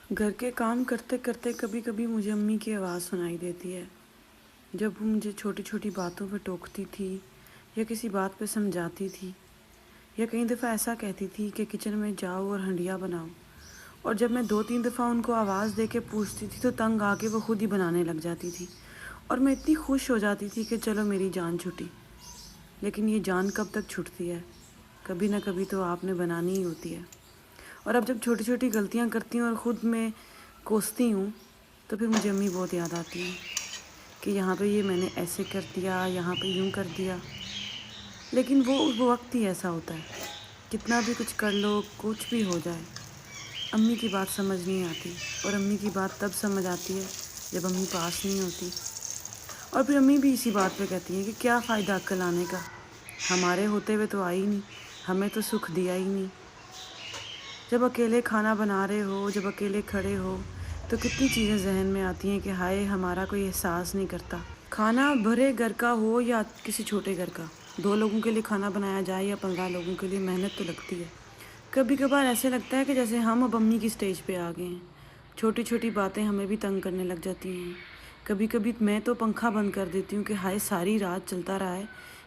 گھر کے کام کرتے کرتے کبھی کبھی مجھے امی کی آواز سنائی دیتی ہے، جب وہ مجھے چھوٹی چھوٹی باتوں پہ ٹوکتی تھی یا کسی بات پہ سمجھاتی تھی، یا کئی دفعہ ایسا کہتی تھی کہ کچن میں جاؤ اور ہنڈیا بناؤ، اور جب میں 2-3 دفعہ ان کو آواز دے کے پوچھتی تھی تو تنگ آ کے وہ خود ہی بنانے لگ جاتی تھی، اور میں اتنی خوش ہو جاتی تھی کہ چلو میری جان چھٹی۔ لیکن یہ جان کب تک چھٹتی ہے؟ کبھی نہ کبھی تو آپ نے بنانی ہی ہوتی ہے۔ اور اب جب چھوٹی چھوٹی غلطیاں کرتی ہوں اور خود میں کوستی ہوں تو پھر مجھے امی بہت یاد آتی ہیں کہ یہاں پہ یہ میں نے ایسے کر دیا، یہاں پہ یوں کر دیا۔ لیکن وہ وقت ہی ایسا ہوتا ہے، کتنا بھی کچھ کر لو، کچھ بھی ہو جائے، امی کی بات سمجھ نہیں آتی، اور امی کی بات تب سمجھ آتی ہے جب امی پاس نہیں ہوتی۔ اور پھر امی بھی اسی بات پہ کہتی ہیں کہ کیا فائدہ عقل آنے کا، ہمارے ہوتے ہوئے تو آئی نہیں، ہمیں تو سکھ دیا ہی نہیں۔ جب اکیلے کھانا بنا رہے ہو، جب اکیلے کھڑے ہو تو کتنی چیزیں ذہن میں آتی ہیں کہ ہائے ہمارا کوئی احساس نہیں کرتا۔ کھانا بھرے گھر کا ہو یا کسی چھوٹے گھر کا، 2 لوگوں کے لیے کھانا بنایا جائے یا 15 لوگوں کے لیے، محنت تو لگتی ہے۔ کبھی کبھار ایسے لگتا ہے کہ جیسے ہم اب امی کی سٹیج پہ آ گئے ہیں، چھوٹی چھوٹی باتیں ہمیں بھی تنگ کرنے لگ جاتی ہیں۔ کبھی کبھی میں تو پنکھا بند کر دیتی ہوں کہ ہائے ساری رات چلتا رہا ہے،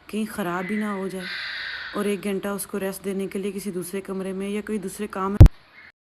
کہیں خراب ہی نہ ہو جائے، اور 1 گھنٹہ اس کو ریسٹ دینے کے لیے کسی دوسرے کمرے میں یا کوئی دوسرے کام